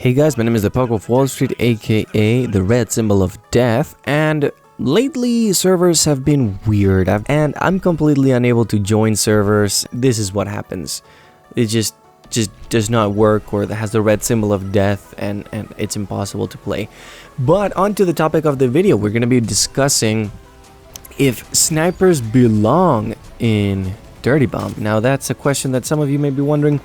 Hey guys, my name is the Puck of Wall Street, aka the red symbol of death, and lately servers have been weird, and I'm completely unable to join servers. This is what happens. It just does not work, or it has the red symbol of death, and it's impossible to play. But on to the topic of the video, we're going to be discussing if snipers belong in Dirty Bomb. Now that's a question that some of you may be wondering,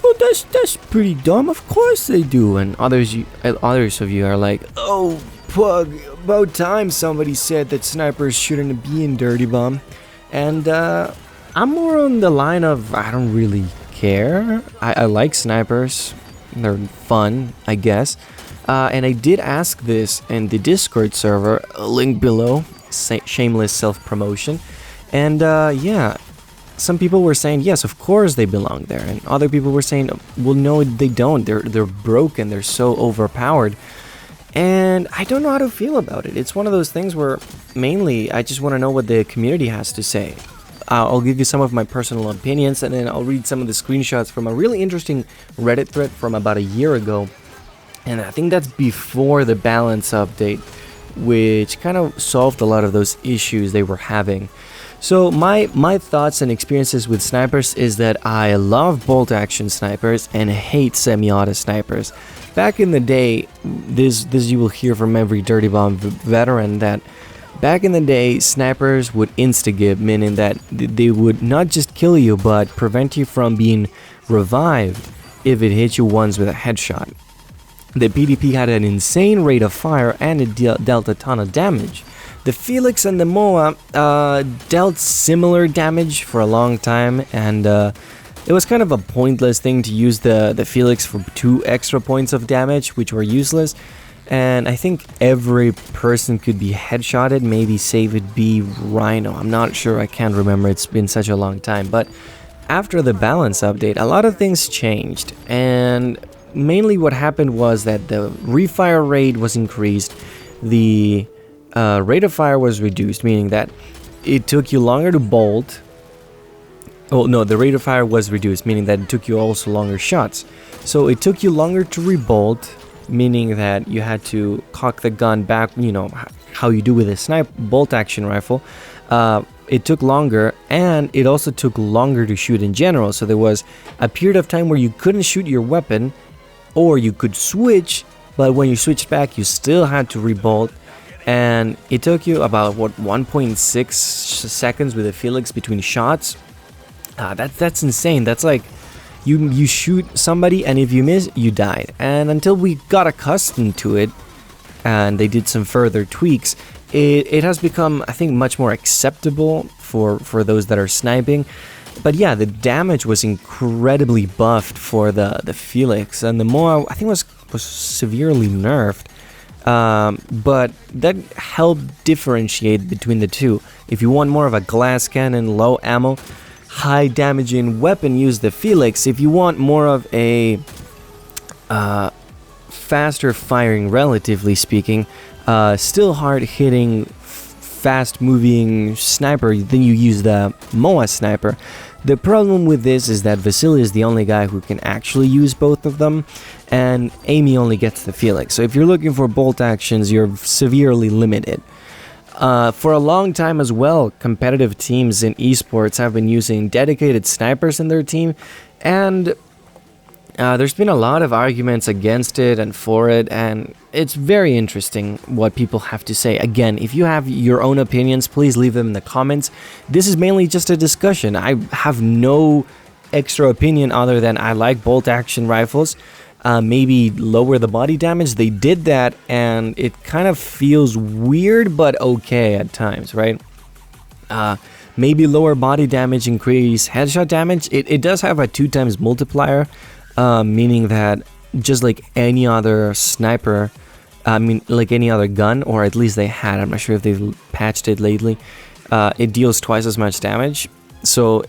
well, that's pretty dumb. Of course they do. And others of you are like, oh, Pug, about time somebody said that snipers shouldn't be in Dirty Bomb. And I'm more on the line of I don't really care. I like snipers. They're fun, I guess. And I did ask this in the Discord server, link below, shameless self-promotion. And yeah, some people were saying, yes, of course they belong there. And other people were saying, well, no, they don't. They're broken. They're so overpowered. And I don't know how to feel about it. It's one of those things where mainly I just want to know what the community has to say. I'll give you some of my personal opinions, and then I'll read some of the screenshots from a really interesting Reddit thread from about a year ago. And I think that's before the balance update, which kind of solved a lot of those issues they were having. So my thoughts and experiences with snipers is that I love bolt action snipers and hate semi-auto snipers. Back in the day, this you will hear from every Dirty Bomb veteran, that back in the day snipers would insta-gib, meaning that they would not just kill you but prevent you from being revived if it hit you once with a headshot. The PDP had an insane rate of fire and it dealt a ton of damage. The Felix and the Moa dealt similar damage for a long time, and it was kind of a pointless thing to use the Felix for 2 extra points of damage, which were useless. And I think every person could be headshotted, maybe save it be Rhino. I'm not sure, I can't remember, it's been such a long time. But after the balance update, a lot of things changed, and mainly what happened was that the refire rate was increased, the rate of fire was reduced, meaning that it took you longer to bolt. Oh no, the rate of fire was reduced, meaning that it took you also longer shots. So it took you longer to rebolt, meaning that you had to cock the gun back, you know, how you do with a bolt action rifle. It took longer, and it also took longer to shoot in general. So there was a period of time where you couldn't shoot your weapon, or you could switch, but when you switched back, you still had to rebolt. And it took you about, 1.6 seconds with a Felix between shots. That's insane. That's like you shoot somebody, and if you miss, you died. And until we got accustomed to it, and they did some further tweaks, it has become, I think, much more acceptable for those that are sniping. But yeah, the damage was incredibly buffed for the Felix, and the Moa, I think, was severely nerfed. But that helped differentiate between the two. If you want more of a glass cannon, low ammo, high damaging weapon, use the Felix. If you want more of a faster firing, relatively speaking, still hard hitting, fast moving sniper, then you use the Moa sniper. The problem with this is that Vasily is the only guy who can actually use both of them, and Amy only gets the Felix. So if you're looking for bolt actions, you're severely limited. For a long time as well, competitive teams in esports have been using dedicated snipers in their team, and there's been a lot of arguments against it and for it, and it's very interesting what people have to say. Again, if you have your own opinions, please leave them in the comments. This is mainly just a discussion. I have no extra opinion other than I like bolt action rifles. Maybe lower the body damage. They did that, and it kind of feels weird, but okay at times, right? Maybe lower body damage, increase headshot damage. It does have a 2 times multiplier. Meaning that just like any other sniper, like any other gun, or at least they had, I'm not sure if they've patched it lately, it deals twice as much damage. So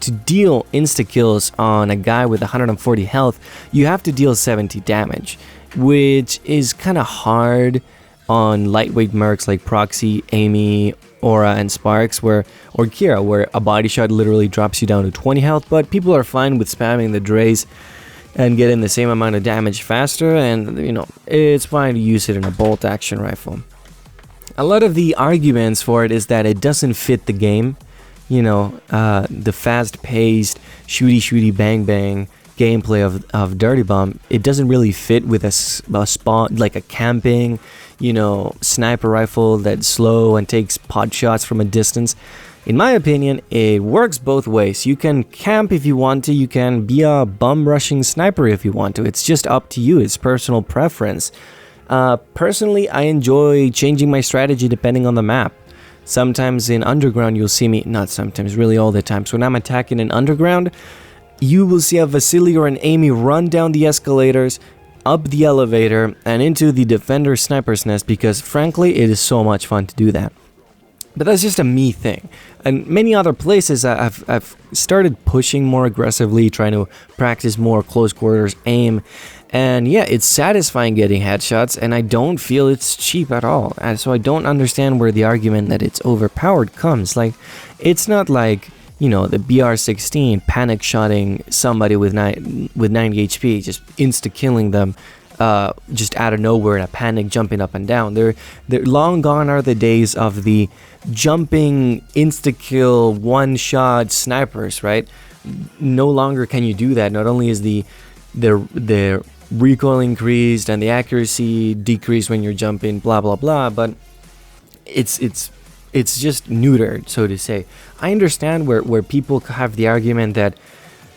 to deal insta-kills on a guy with 140 health, you have to deal 70 damage, which is kind of hard on lightweight mercs like Proxy, Amy, Aura, and Sparks, or Kira, where a body shot literally drops you down to 20 health, but people are fine with spamming the Dre's and getting the same amount of damage faster, and it's fine to use it in a bolt action rifle. A lot of the arguments for it is that it doesn't fit the game. The fast-paced shooty bang bang gameplay of Dirty Bomb, it doesn't really fit with a spawn, like a camping sniper rifle that's slow and takes pot shots from a distance. In my opinion, it works both ways. You can camp if you want to, you can be a bum rushing sniper if you want to. It's just up to you, it's personal preference. Personally, I enjoy changing my strategy depending on the map. Sometimes in underground you'll see me, not sometimes, really all the time. So when I'm attacking in underground, you will see a Vasily or an Amy run down the escalators, up the elevator, and into the defender sniper's nest, because frankly it is so much fun to do that. But that's just a me thing. And many other places I've started pushing more aggressively, trying to practice more close quarters aim. And yeah, it's satisfying getting headshots, and I don't feel it's cheap at all. And so I don't understand where the argument that it's overpowered comes. Like, it's not like, the BR-16 panic shotting somebody with 90 HP, just insta-killing them. Just out of nowhere in a panic, jumping up and down. They're long gone are the days of the jumping insta-kill one-shot snipers, right? No longer can you do that. Not only is the recoil increased and the accuracy decreased when you're jumping, blah blah blah, but it's just neutered, so to say. I understand where people have the argument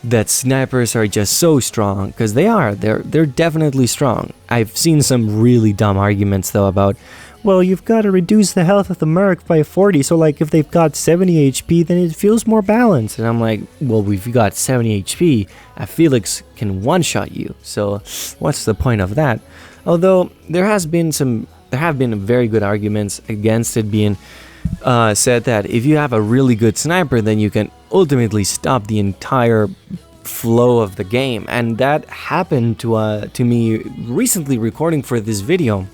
that snipers are just so strong, because they're definitely strong. I've seen some really dumb arguments though about, well, you've got to reduce the health of the merc by 40, so like if they've got 70 HP then it feels more balanced. And I'm like, well, if you got 70 HP, a Felix can one-shot you, so what's the point of that? Although there have been very good arguments against it being said that if you have a really good sniper, then you can ultimately stop the entire flow of the game. And that happened to me recently recording for this video.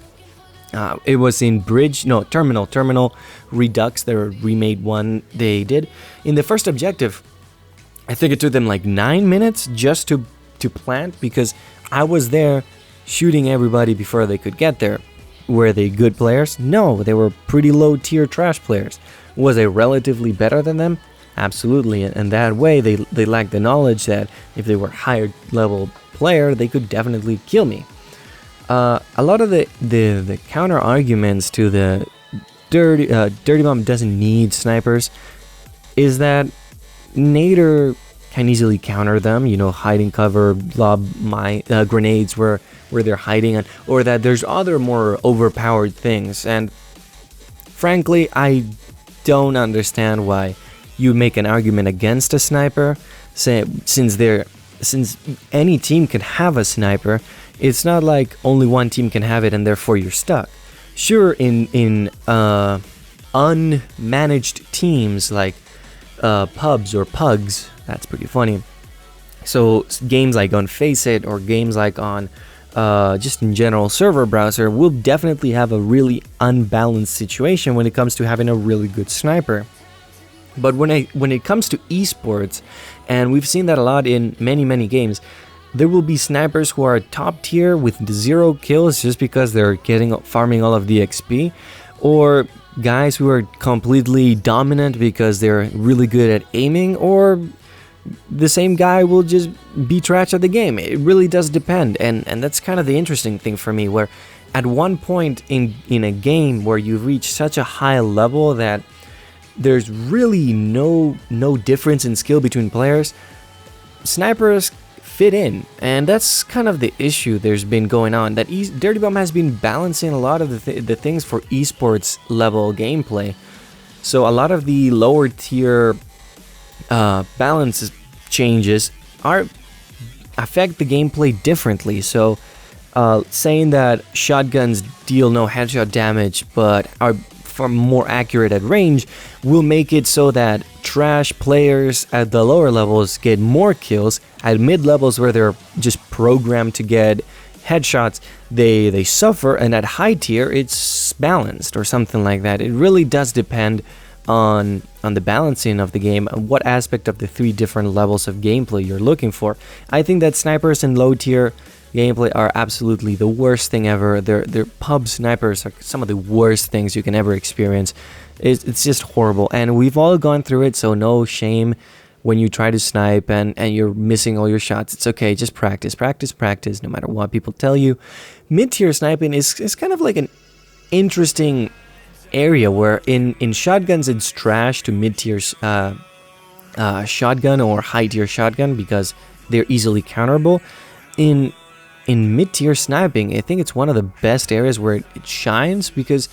It was in Terminal Redux, their remade one they did. In the first objective, I think it took them like 9 minutes just to plant, because I was there shooting everybody before they could get there. Were they good players? No, they were pretty low tier trash players. Was I relatively better than them? Absolutely, and that way they lacked the knowledge that if they were higher level player, they could definitely kill me. A lot of the counter arguments to the Dirty Bomb doesn't need snipers is that Nader can easily counter them, hiding cover, lob grenades where they're hiding, or that there's other more overpowered things. And frankly, I don't understand why you make an argument against a sniper, since any team can have a sniper. It's not like only one team can have it and therefore you're stuck. Sure, in unmanaged teams like pubs or pugs, that's pretty funny. So games like on Faceit or games like on just in general server browser will definitely have a really unbalanced situation when it comes to having a really good sniper. But when it comes to esports, and we've seen that a lot in many games, there will be snipers who are top tier with 0 kills just because they're farming all of the XP, or guys who are completely dominant because they're really good at aiming, or the same guy will just be trash at the game. It really does depend, and that's kind of the interesting thing for me, where at one point in a game where you reach such a high level that there's really no difference in skill between players, snipers fit in, and that's kind of the issue there's been going on. That Dirty Bomb has been balancing a lot of the things for esports level gameplay, so a lot of the lower tier balance changes affect the gameplay differently. So saying that shotguns deal no headshot damage but are far more accurate at range will make it so that trash players at the lower levels get more kills. At mid levels, where they're just programmed to get headshots, they suffer, and at high tier it's balanced or something like that. It really does depend on the balancing of the game and what aspect of the 3 different levels of gameplay you're looking for. I think that snipers in low tier gameplay are absolutely the worst thing ever. Their pub snipers are some of the worst things you can ever experience. It's just horrible, and we've all gone through it, so no shame when you try to snipe and you're missing all your shots. It's okay, just practice, no matter what people tell you. Mid-tier sniping is kind of like an interesting area where in shotguns it's trash to mid-tier shotgun or high-tier shotgun because they're easily counterable. In mid-tier sniping, I think it's one of the best areas where it shines, because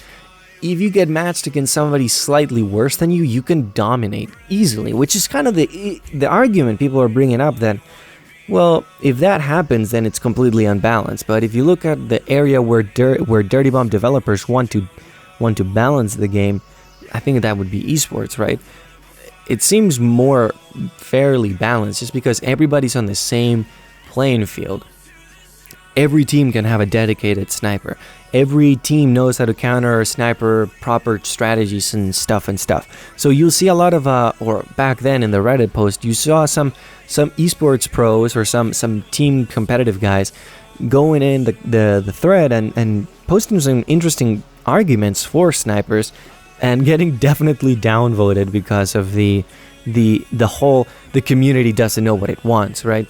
if you get matched against somebody slightly worse than you, you can dominate easily, which is kind of the argument people are bringing up, that, well, if that happens, then it's completely unbalanced. But if you look at the area where Dirty Bomb developers want to balance the game, I think that would be esports, right? It seems more fairly balanced just because everybody's on the same playing field. Every team can have a dedicated sniper. Every team knows how to counter a sniper, proper strategies and stuff. So you'll see a lot of, or back then in the Reddit post, you saw some esports pros or some team competitive guys going in the thread and posting some interesting arguments for snipers and getting definitely downvoted because of the community doesn't know what it wants, right?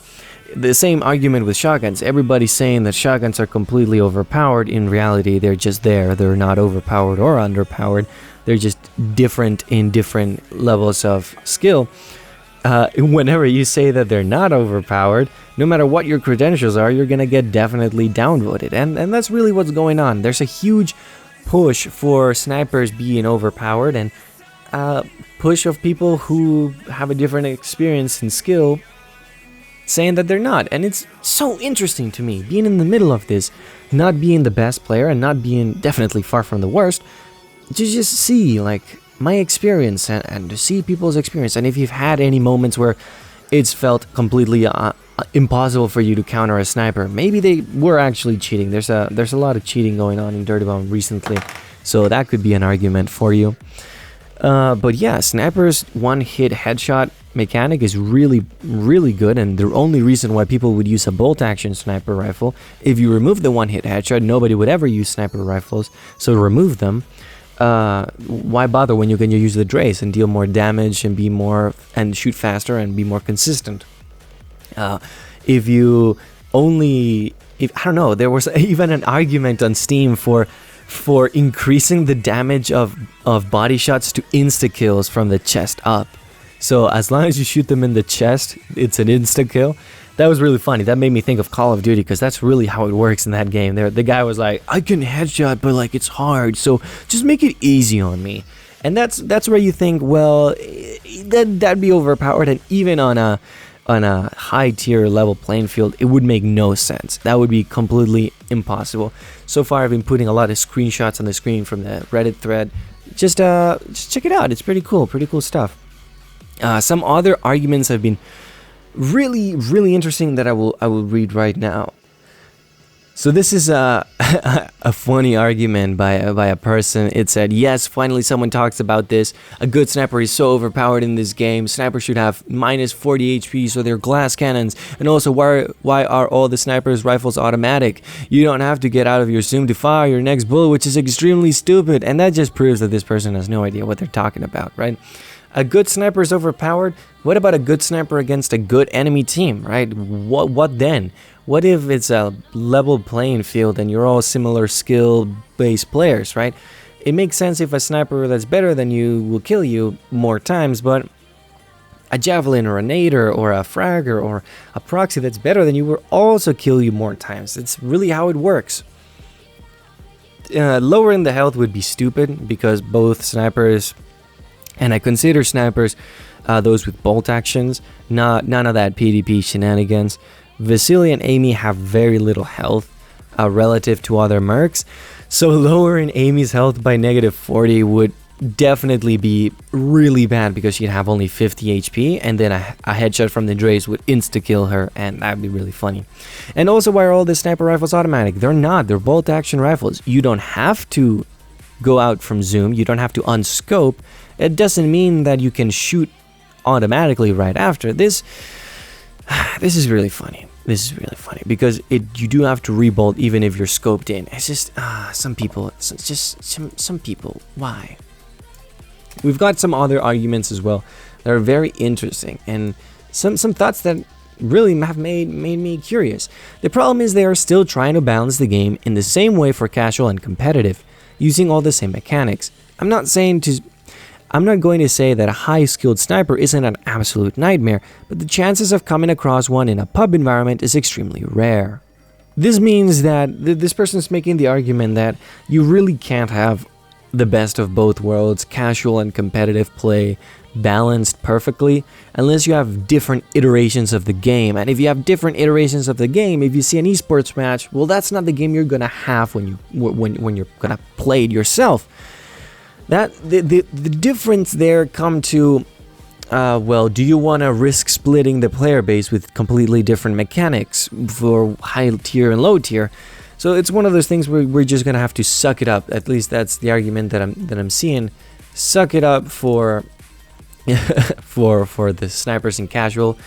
The same argument with shotguns. Everybody's saying that shotguns are completely overpowered. In reality, they're just there. They're not overpowered or underpowered. They're just different in different levels of skill. Whenever you say that they're not overpowered, no matter what your credentials are, you're going to get definitely downvoted. And that's really what's going on. There's a huge push for snipers being overpowered, and push of people who have a different experience and skill saying that they're not. And it's so interesting to me, being in the middle of this, not being the best player and not being definitely far from the worst, to just see like my experience and to see people's experience. And if you've had any moments where it's felt completely impossible for you to counter a sniper, maybe they were actually cheating. There's a lot of cheating going on in Dirty Bomb recently, so that could be an argument for you. But yeah, snipers one-hit headshot mechanic is really, really good, and the only reason why people would use a bolt-action sniper rifle, if you remove the one-hit headshot, nobody would ever use sniper rifles, so remove them. Why bother when you can use the Drace and deal more damage and shoot faster and be more consistent? I don't know, there was even an argument on Steam for increasing the damage of body shots to insta-kills from the chest up. So as long as you shoot them in the chest, it's an insta-kill. That was really funny. That made me think of Call of Duty, because that's really how it works in that game. The guy was like, I can headshot, but like it's hard, so just make it easy on me. And that's where you think, well, that'd be overpowered, and even on a high tier level playing field, it would make no sense. That would be completely impossible. So far, I've been putting a lot of screenshots on the screen from the Reddit thread. Just check it out. It's pretty cool stuff. Some other arguments have been really, really interesting that I will read right now. So this is a funny argument by a person. It said, yes, finally someone talks about this. A good sniper is so overpowered in this game. Snipers should have minus 40 HP, so they're glass cannons. And also, why are all the snipers' rifles automatic? You don't have to get out of your zoom to fire your next bullet, which is extremely stupid. And that just proves that this person has no idea what they're talking about, right? A good sniper is overpowered. What about a good sniper against a good enemy team, right? What then? What if it's a level playing field and you're all similar skill-based players, right? It makes sense if a sniper that's better than you will kill you more times, but a javelin or a nader or a fragger or a proxy that's better than you will also kill you more times. It's really how it works. Lowering the health would be stupid, because both snipers, and I consider snipers those with bolt actions, none of that PvP shenanigans. Vasily and Amy have very little health relative to other mercs, so lowering Amy's health by negative 40 would definitely be really bad, because she'd have only 50 HP, and then a headshot from the Drace would insta-kill her, and that'd be really funny. And also, why are all the sniper rifles automatic? They're not. They're bolt-action rifles. You don't have to go out from zoom. You don't have to unscope. It doesn't mean that you can shoot automatically right after. This is really funny. This is really funny because you do have to rebolt even if you're scoped in. It's just some people, some people. Why? We've got some other arguments as well that are very interesting and some thoughts that really have made me curious. The problem is they are still trying to balance the game in the same way for casual and competitive, using all the same mechanics. I'm not going to say that a high-skilled sniper isn't an absolute nightmare, but the chances of coming across one in a pub environment is extremely rare. This means that this person is making the argument that you really can't have the best of both worlds, casual and competitive play, balanced perfectly, unless you have different iterations of the game. And if you have different iterations of the game, if you see an esports match, well, that's not the game you're gonna have when you're gonna play it yourself. That the difference there come to, well, do you want to risk splitting the player base with completely different mechanics for high tier and low tier? So it's one of those things where we're just gonna have to suck it up. At least that's the argument that I'm seeing. Suck it up for for the snipers in casual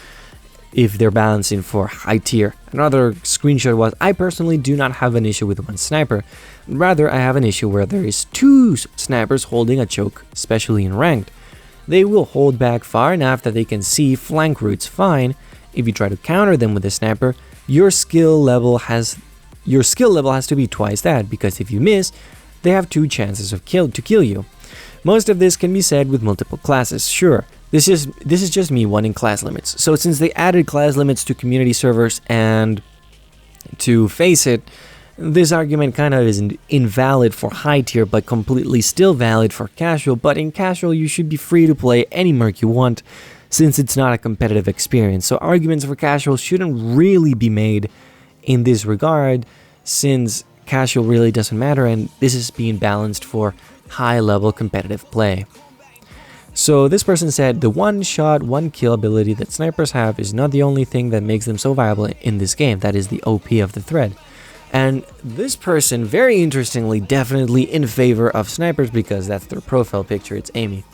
if they're balancing for high tier. Another screenshot was, I personally do not have an issue with one sniper. Rather, I have an issue where there is two snipers holding a choke, especially in ranked. They will hold back far enough that they can see flank routes fine. If you try to counter them with a sniper, your skill level has to be twice that, because if you miss, they have two chances to kill you. Most of this can be said with multiple classes, sure. This is just me wanting class limits. So since they added class limits to community servers, and to face it, this argument kind of is invalid for high tier, but completely still valid for casual. But in casual, you should be free to play any merc you want, since it's not a competitive experience. So arguments for casual shouldn't really be made in this regard, since casual really doesn't matter, and this is being balanced for high-level competitive play. So this person said, the one-shot, one-kill ability that snipers have is not the only thing that makes them so viable in this game. That is the OP of the thread. And this person, very interestingly, definitely in favor of snipers because that's their profile picture, it's Amy.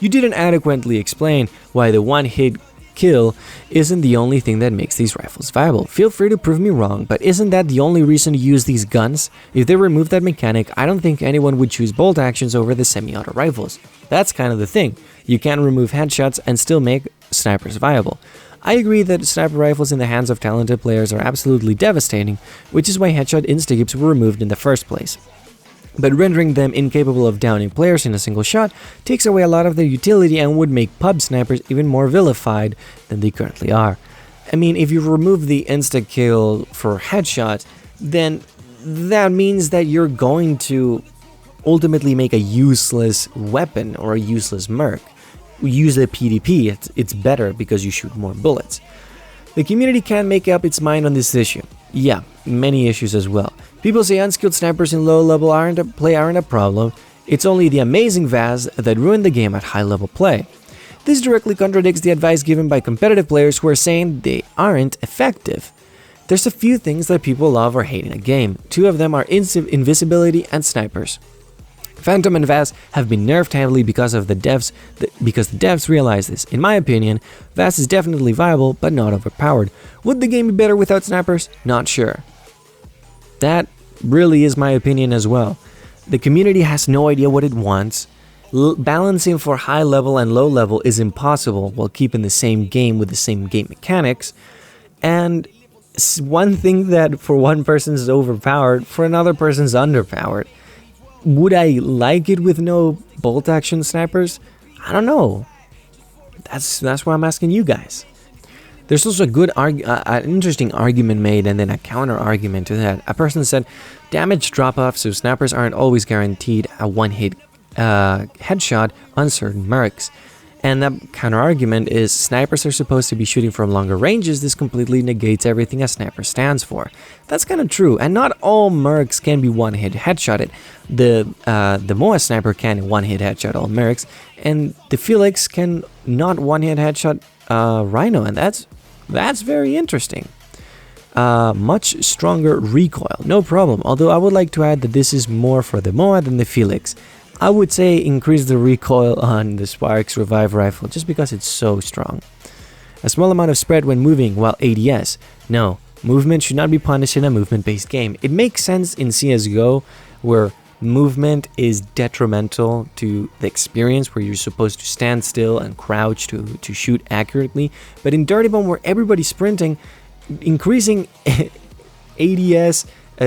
You didn't adequately explain why the one-hit kill isn't the only thing that makes these rifles viable. Feel free to prove me wrong, but isn't that the only reason to use these guns? If they remove that mechanic, I don't think anyone would choose bolt actions over the semi-auto rifles. That's kind of the thing. You can remove headshots and still make snipers viable. I agree that sniper rifles in the hands of talented players are absolutely devastating, which is why headshot insta-gips were removed in the first place. But rendering them incapable of downing players in a single shot takes away a lot of their utility and would make pub snipers even more vilified than they currently are. I mean, if you remove the insta-kill for headshots, then that means that you're going to ultimately make a useless weapon or a useless merc. Use a PDP, it's better because you shoot more bullets. The community can't make up its mind on this issue. Yeah, many issues as well. People say unskilled snipers in low level aren't a problem. It's only the amazing VAS that ruined the game at high level play. This directly contradicts the advice given by competitive players who are saying they aren't effective. There's a few things that people love or hate in a game. Two of them are invisibility and snipers. Phantom and VAS have been nerfed heavily because the devs realize this. In my opinion, VAS is definitely viable, but not overpowered. Would the game be better without snipers? Not sure. That really is my opinion as well. The community has no idea what it wants. Balancing for high level and low level is impossible while keeping the same game with the same game mechanics. And one thing that for one person is overpowered, for another person is underpowered. Would I like it with no bolt action snipers? I don't know. That's why I'm asking you guys. There's also an interesting argument made and then a counter argument to that. A person said, damage drop off, so snipers aren't always guaranteed a one-hit headshot on certain mercs. And that counter argument is snipers are supposed to be shooting from longer ranges. This completely negates everything a sniper stands for. That's kind of true, and not all mercs can be one-hit headshotted. The MOA sniper can one-hit headshot all mercs, and the Felix can not one-hit headshot Rhino, and that's very interesting. Much stronger recoil, no problem. Although I would like to add that this is more for the MOA than the Felix. I would say increase the recoil on the Sparks Revive Rifle just because it's so strong. A small amount of spread when moving, while ADS. No, movement should not be punished in a movement-based game. It makes sense in CSGO where movement is detrimental to the experience, where you're supposed to stand still and crouch to shoot accurately. But in Dirty Bomb, where everybody's sprinting, increasing ADS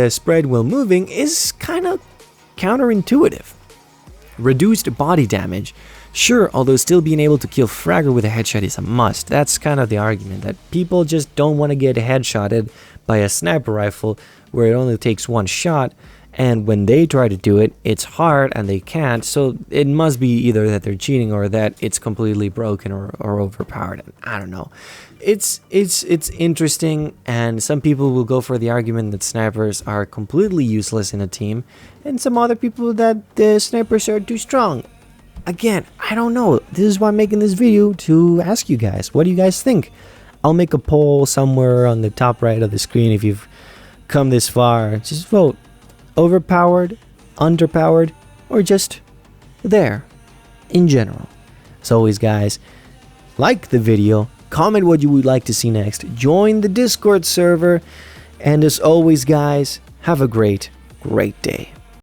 spread while moving is kind of counterintuitive. Reduced body damage. Sure, although still being able to kill Fragger with a headshot is a must. That's kind of the argument, that people just don't want to get headshotted by a sniper rifle where it only takes one shot, and when they try to do it, it's hard and they can't, so it must be either that they're cheating or that it's completely broken or overpowered. I don't know. It's interesting, and some people will go for the argument that snipers are completely useless in a team, and some other people that the snipers are too strong. Again, I don't know. This is why I'm making this video, to ask you guys, what do you guys think? I'll make a poll somewhere on the top right of the screen. If you've come this far, just vote. Overpowered, underpowered, or just there in general. As always, guys, like the video, comment what you would like to see next, join the Discord server, and as always, guys, have a great day.